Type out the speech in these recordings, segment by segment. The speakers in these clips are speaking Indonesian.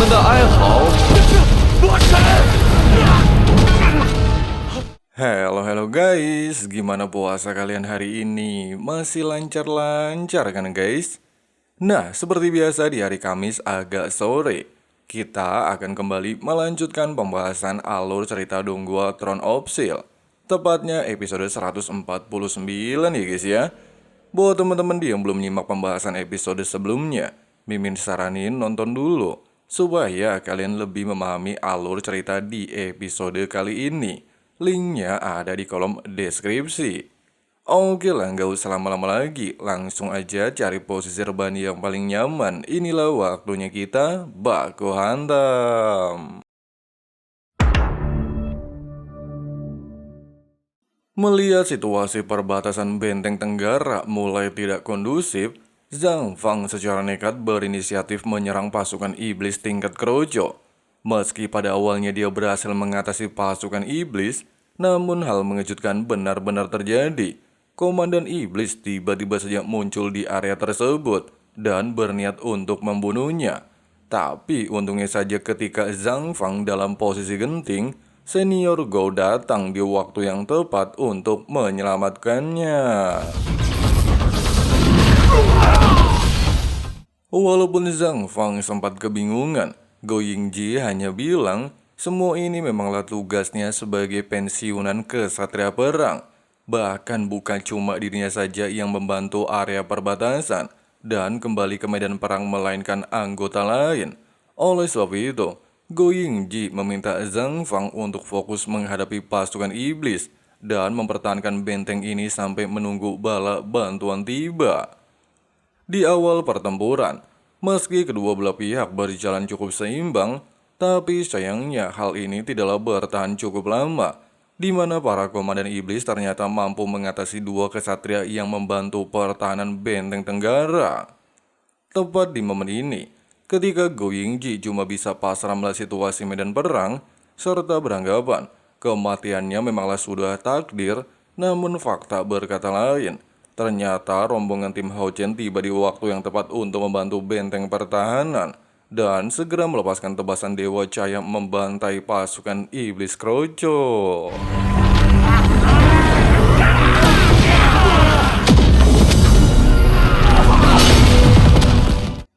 人的哀嚎。Halo guys, gimana puasa kalian hari ini? Masih lancar-lancar kan guys? Nah, seperti biasa di hari Kamis agak sore, kita akan kembali melanjutkan pembahasan alur cerita Donggua Throne of Steel. Tepatnya episode 149 ya guys ya. Buat teman-teman yang belum nyimak pembahasan episode sebelumnya, Mimin saranin nonton dulu, supaya kalian lebih memahami alur cerita di episode kali ini. Linknya ada di kolom deskripsi. Oke lah, nggak usah lama-lama lagi, langsung aja cari posisi rebahan yang paling nyaman. Inilah waktunya kita baku hantam. Melihat situasi perbatasan Benteng Tenggara mulai tidak kondusif, Zhang Fang secara nekat berinisiatif menyerang pasukan iblis tingkat keroco. Meski pada awalnya dia berhasil mengatasi pasukan iblis, namun hal mengejutkan benar-benar terjadi. Komandan iblis tiba-tiba saja muncul di area tersebut dan berniat untuk membunuhnya. Tapi untungnya saja ketika Zhang Fang dalam posisi genting, Senior Go datang di waktu yang tepat untuk menyelamatkannya. Walaupun Zhang Fang sempat kebingungan, Go Yingji hanya bilang semua ini memanglah tugasnya sebagai pensiunan kesatria perang. Bahkan bukan cuma dirinya saja yang membantu area perbatasan dan kembali ke medan perang melainkan anggota lain. Oleh sebab itu, Go Yingji meminta Zhang Fang untuk fokus menghadapi pasukan iblis dan mempertahankan benteng ini sampai menunggu bala bantuan tiba. Di awal pertempuran, meski kedua belah pihak berjalan cukup seimbang, tapi sayangnya hal ini tidaklah bertahan cukup lama, di mana para komandan iblis ternyata mampu mengatasi dua kesatria yang membantu pertahanan Benteng Tenggara. Tepat di momen ini, ketika Go Yingji cuma bisa pasrah melihat situasi medan perang, serta beranggapan kematiannya memanglah sudah takdir, namun fakta berkata lain. Ternyata rombongan tim Hao Chen tiba di waktu yang tepat untuk membantu benteng pertahanan dan segera melepaskan tebasan Dewa Cahaya membantai pasukan iblis keroco.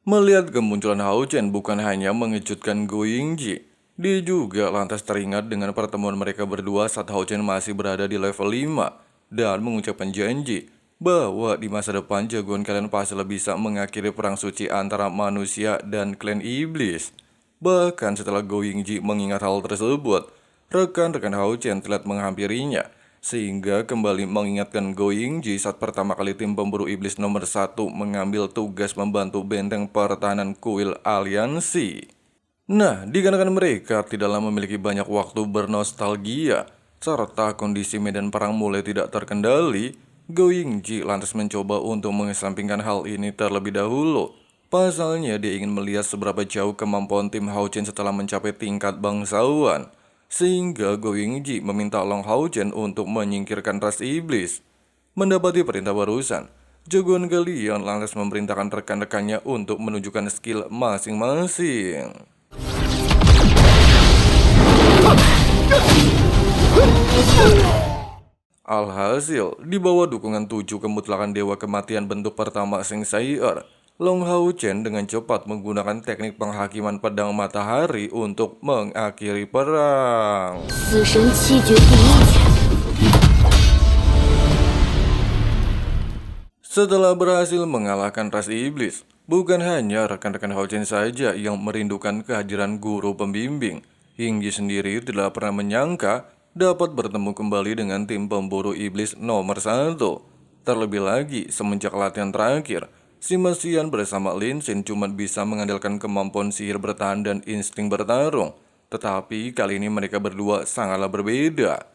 Melihat kemunculan Hao Chen bukan hanya mengejutkan Go Yingji, dia juga lantas teringat dengan pertemuan mereka berdua saat Hao Chen masih berada di level 5 dan mengucapkan janji bahwa di masa depan jagoan kalian pasti bisa mengakhiri perang suci antara manusia dan klan iblis. Bahkan setelah Go Yingji mengingat hal tersebut, rekan-rekan Hao Chen telah menghampirinya, sehingga kembali mengingatkan Go Yingji saat pertama kali tim pemburu iblis nomor 1 mengambil tugas membantu benteng pertahanan kuil aliansi. Nah, dikarenakan mereka tidaklah memiliki banyak waktu bernostalgia, serta kondisi medan perang mulai tidak terkendali, Go Yingji lantas mencoba untuk mengesampingkan hal ini terlebih dahulu. Pasalnya dia ingin melihat seberapa jauh kemampuan tim Hao Chen setelah mencapai tingkat bangsawan. Sehingga Go Yingji meminta Long Hao Chen untuk menyingkirkan ras iblis. Mendapati perintah barusan, jagoan kalian lantas memerintahkan rekan-rekannya untuk menunjukkan skill masing-masing. Alhasil, di bawah dukungan 7 kemutlakan Dewa Kematian bentuk pertama Sing Sai'er, Long Hao Chen dengan cepat menggunakan teknik penghakiman pedang matahari untuk mengakhiri perang. Setelah berhasil mengalahkan ras iblis, bukan hanya rekan-rekan Hao Chen saja yang merindukan kehadiran guru pembimbing. Yingji sendiri tidak pernah menyangka dapat bertemu kembali dengan tim pemburu iblis nomor 1. Terlebih lagi, semenjak latihan terakhir, si Mesian bersama Lin Xin cuma bisa mengandalkan kemampuan sihir bertahan dan insting bertarung. Tetapi kali ini mereka berdua sangatlah berbeda.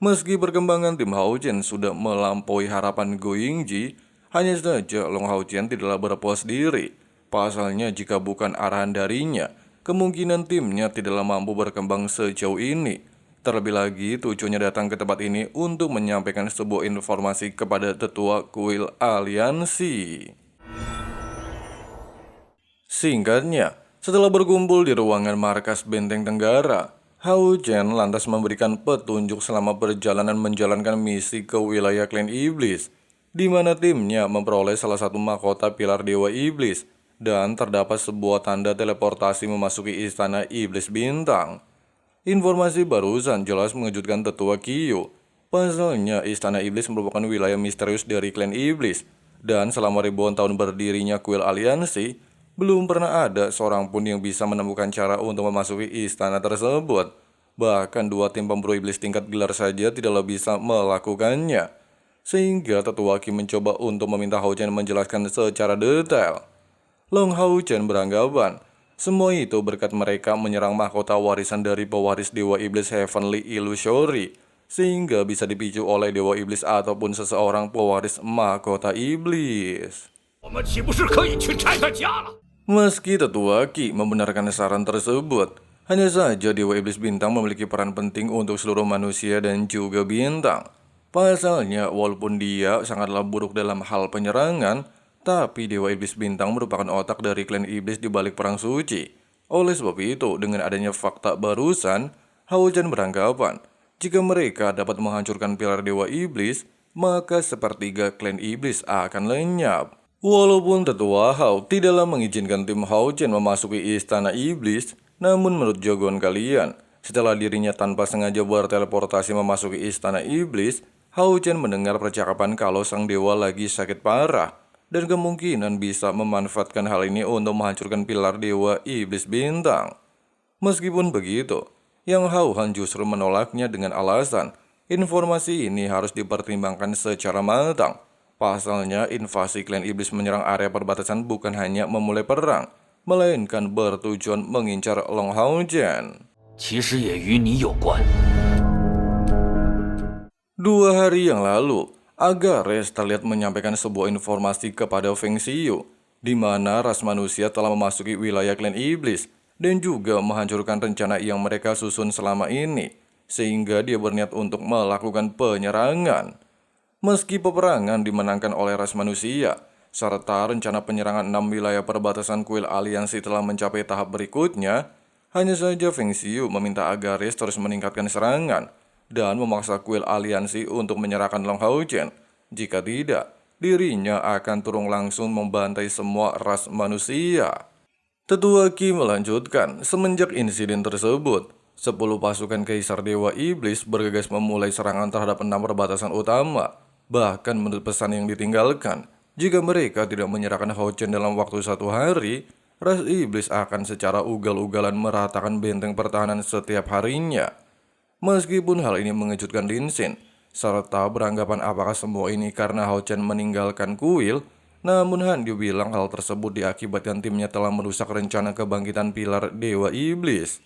Meski perkembangan tim Hao Chen sudah melampaui harapan Go Yingji, hanya saja Long Hao Chen tidaklah berpuas diri. Pasalnya jika bukan arahan darinya, kemungkinan timnya tidaklah mampu berkembang sejauh ini. Terlebih lagi, tujuannya datang ke tempat ini untuk menyampaikan sebuah informasi kepada tetua kuil aliansi. Singkatnya, Setelah berkumpul di ruangan markas Benteng Tenggara, Hao Chen lantas memberikan petunjuk selama perjalanan menjalankan misi ke wilayah klan iblis, di mana timnya memperoleh salah satu mahkota pilar Dewa Iblis, dan terdapat sebuah tanda teleportasi memasuki istana Iblis Bintang. Informasi barusan jelas mengejutkan tetua Kyo. Pasalnya, istana Iblis merupakan wilayah misterius dari klan Iblis, dan selama ribuan tahun berdirinya kuil aliansi, belum pernah ada seorang pun yang bisa menemukan cara untuk memasuki istana tersebut. Bahkan dua tim pemburu iblis tingkat gelar saja tidaklah bisa melakukannya. Sehingga tetua Qi mencoba untuk meminta Hao Chen menjelaskan secara detail. Long Hao Chen beranggapan, semua itu berkat mereka menyerang mahkota warisan dari pewaris Dewa Iblis Heavenly Illusory, sehingga bisa dipicu oleh Dewa Iblis ataupun seseorang pewaris mahkota iblis. Meski tetua Qi membenarkan saran tersebut, hanya saja Dewa Iblis Bintang memiliki peran penting untuk seluruh manusia dan juga bintang. Pasalnya, walaupun dia sangatlah buruk dalam hal penyerangan, tapi Dewa Iblis Bintang merupakan otak dari klan iblis di balik perang suci. Oleh sebab itu, dengan adanya fakta barusan, Hao Chen beranggapan, jika mereka dapat menghancurkan pilar Dewa Iblis, maka sepertiga klan iblis akan lenyap. Walaupun tetua Hao tidaklah mengizinkan tim Hao Chen memasuki istana iblis, namun menurut jagoan kalian, setelah dirinya tanpa sengaja berteleportasi memasuki istana iblis, Hao Chen mendengar percakapan kalau sang dewa lagi sakit parah, dan kemungkinan bisa memanfaatkan hal ini untuk menghancurkan pilar Dewa Iblis Bintang. Meskipun begitu, Yang Hao Han justru menolaknya dengan alasan, informasi ini harus dipertimbangkan secara matang. Pasalnya, invasi klan iblis menyerang area perbatasan bukan hanya memulai perang, melainkan bertujuan mengincar Long Hao Chen. 其实也与你有关。 2 hari yang lalu, Agares terlihat menyampaikan sebuah informasi kepada Feng Xiu, di mana ras manusia telah memasuki wilayah klan iblis dan juga menghancurkan rencana yang mereka susun selama ini, sehingga dia berniat untuk melakukan penyerangan. Meski peperangan dimenangkan oleh ras manusia, serta rencana penyerangan 6 wilayah perbatasan kuil aliansi telah mencapai tahap berikutnya, hanya saja Feng Xiu meminta Agares terus meningkatkan serangan dan memaksa kuil aliansi untuk menyerahkan Long Hao Chen. Jika tidak, dirinya akan turun langsung membantai semua ras manusia. Tetua Qi melanjutkan, semenjak insiden tersebut, 10 pasukan Kaisar Dewa Iblis bergegas memulai serangan terhadap 6 perbatasan utama. Bahkan menurut pesan yang ditinggalkan, jika mereka tidak menyerahkan Hao Chen dalam waktu 1 hari, ras iblis akan secara ugal-ugalan meratakan benteng pertahanan setiap harinya. Meskipun hal ini mengejutkan Lin Xin, serta beranggapan apakah semua ini karena Hao Chen meninggalkan kuil, namun Han Yu bilang hal tersebut diakibatkan timnya telah merusak rencana kebangkitan pilar Dewa Iblis.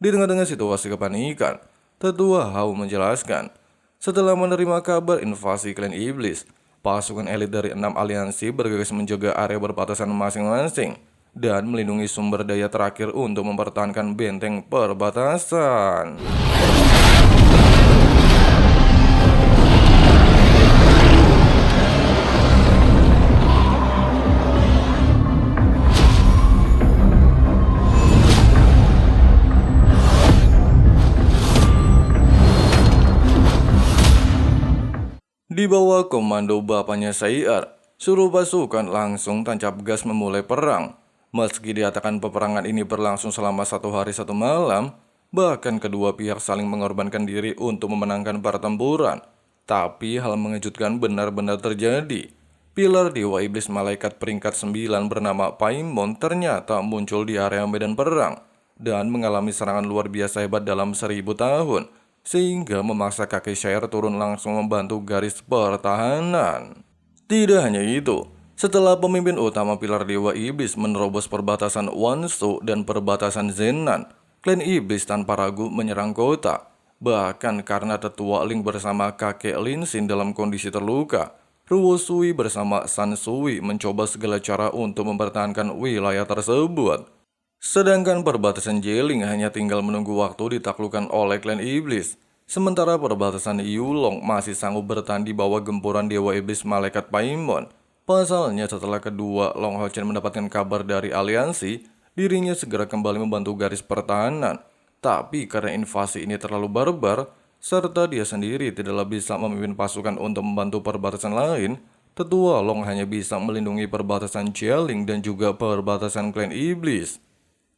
Di tengah-tengah situasi kepanikan, Tetua Hao menjelaskan, setelah menerima kabar invasi klan iblis, pasukan elit dari 6 aliansi bergegas menjaga area perbatasan masing-masing dan melindungi sumber daya terakhir untuk mempertahankan benteng perbatasan. Di bawah komando bapaknya Sai'ar, seluruh pasukan langsung tancap gas memulai perang. Meski dikatakan peperangan ini berlangsung selama 1 hari 1 malam, bahkan kedua pihak saling mengorbankan diri untuk memenangkan pertempuran. Tapi hal mengejutkan benar-benar terjadi. Pilar Dewa Iblis Malaikat peringkat 9 bernama Paimon ternyata muncul di area medan perang dan mengalami serangan luar biasa hebat dalam 1000 tahun, sehingga memaksa kakek Shire turun langsung membantu garis pertahanan. Tidak hanya itu, setelah pemimpin utama pilar Dewa Iblis menerobos perbatasan Wansu dan perbatasan Zenan, klan Iblis tanpa ragu menyerang kota. Bahkan karena tetua Ling bersama kakek Lin Xin dalam kondisi terluka, Ruo Sui bersama San Sui mencoba segala cara untuk mempertahankan wilayah tersebut. Sedangkan perbatasan Jeling hanya tinggal menunggu waktu ditaklukkan oleh klan iblis. Sementara perbatasan Yulong masih sanggup bertahan di bawah gempuran Dewa Iblis Malaikat Paimon. Pasalnya setelah kedua Long Hao Chen mendapatkan kabar dari aliansi dirinya segera kembali membantu garis pertahanan. Tapi karena invasi ini terlalu barbar, serta dia sendiri tidaklah bisa memimpin pasukan untuk membantu perbatasan lain, Tetua Long hanya bisa melindungi perbatasan Jialing dan juga perbatasan klan iblis.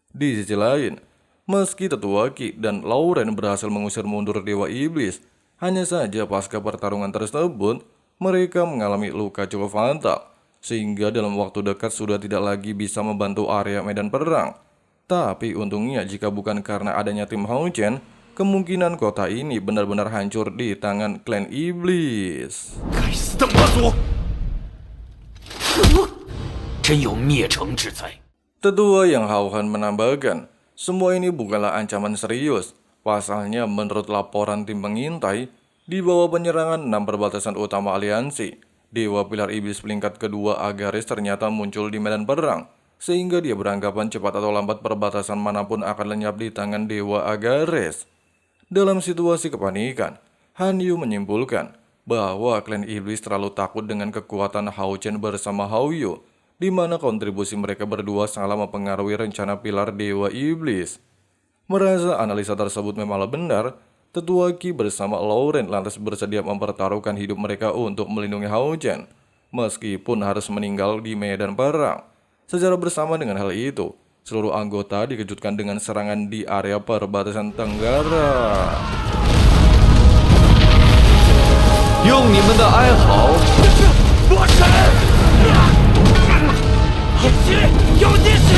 Di sisi lain, meski Tetua Qi dan Lauren berhasil mengusir mundur Dewa Iblis, hanya saja pasca pertarungan tersebut, mereka mengalami luka cukup fatal, sehingga dalam waktu dekat sudah tidak lagi bisa membantu area medan perang. Tapi untungnya jika bukan karena adanya tim Hao Chen, kemungkinan kota ini benar-benar hancur di tangan klan iblis. 该死的魔族！真有灭城之灾。 Tetua Yang Hao Han menambahkan, semua ini bukanlah ancaman serius. Pasalnya menurut laporan tim pengintai, di bawah penyerangan 6 perbatasan utama aliansi, Dewa Pilar Iblis peringkat kedua Agares ternyata muncul di medan perang, sehingga dia beranggapan cepat atau lambat perbatasan manapun akan lenyap di tangan Dewa Agares. Dalam situasi kepanikan, Han Yu menyimpulkan bahwa klan iblis terlalu takut dengan kekuatan Hao Chen bersama Hao Yu, di mana kontribusi mereka berdua sangatlah mempengaruhi rencana pilar Dewa Iblis. Merasa analisa tersebut memanglah benar, Tetua Qi bersama Lauren lantas bersedia mempertaruhkan hidup mereka untuk melindungi Hao Chen, meskipun harus meninggal di medan perang. Secara bersama dengan hal itu, seluruh anggota dikejutkan dengan serangan di area perbatasan Tenggara. 用你们的哀嚎，魔神，一起有一起！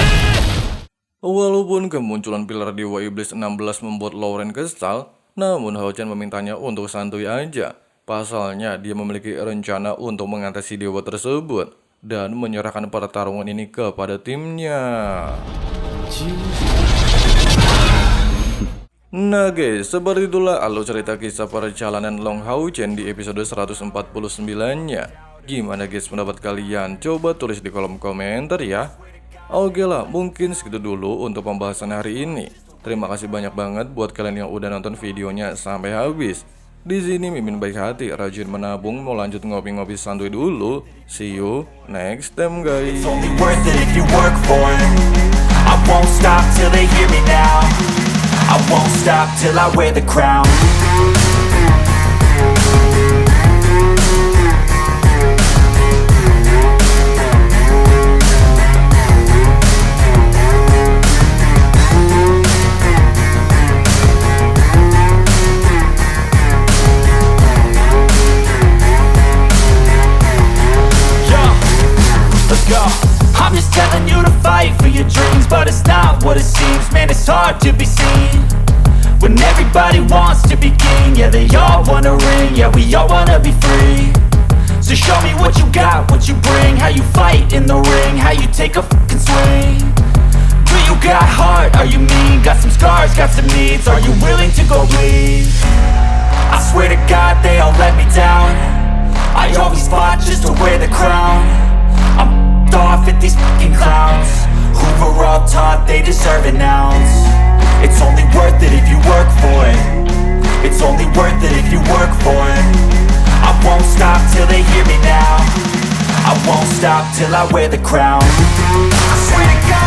Walaupun kemunculan pilar Dewa Iblis 16 membuat Lauren kesal, namun Hao Chen memintanya untuk santuy aja. Pasalnya dia memiliki rencana untuk mengatasi dewa tersebut dan menyerahkan pertarungan ini kepada timnya. Nah guys, seperti itulah alur cerita kisah perjalanan Long Hao Chen di episode 149-nya. Gimana guys pendapat kalian? Coba tulis di kolom komentar ya. Oke lah, mungkin segitu dulu untuk pembahasan hari ini. Terima kasih banyak banget buat kalian yang udah nonton videonya sampai habis. Di sini Mimin baik hati, rajin menabung, mau lanjut ngopi-ngopi santuy dulu. See you next time guys. It's only worth it if you work for it. I won't stop till they hear me now. I won't stop till I wear the crown. I'm just telling you to fight for your dreams, but it's not what it seems. Man, it's hard to be seen when everybody wants to be king. Yeah, they all wanna ring. Yeah, we all wanna be free. So show me what you got, what you bring. How you fight in the ring, how you take a fucking swing. Do you got heart? Are you mean? Got some scars, got some needs. Are you willing to go bleed? I swear to God, they all let me down. I always fought just to wear the crown. I'm off at these fucking clowns who were all taught they deserve an ounce. It's only worth it if you work for it. It's only worth it if you work for it. I won't stop till they hear me now. I won't stop till I wear the crown. I swear to God.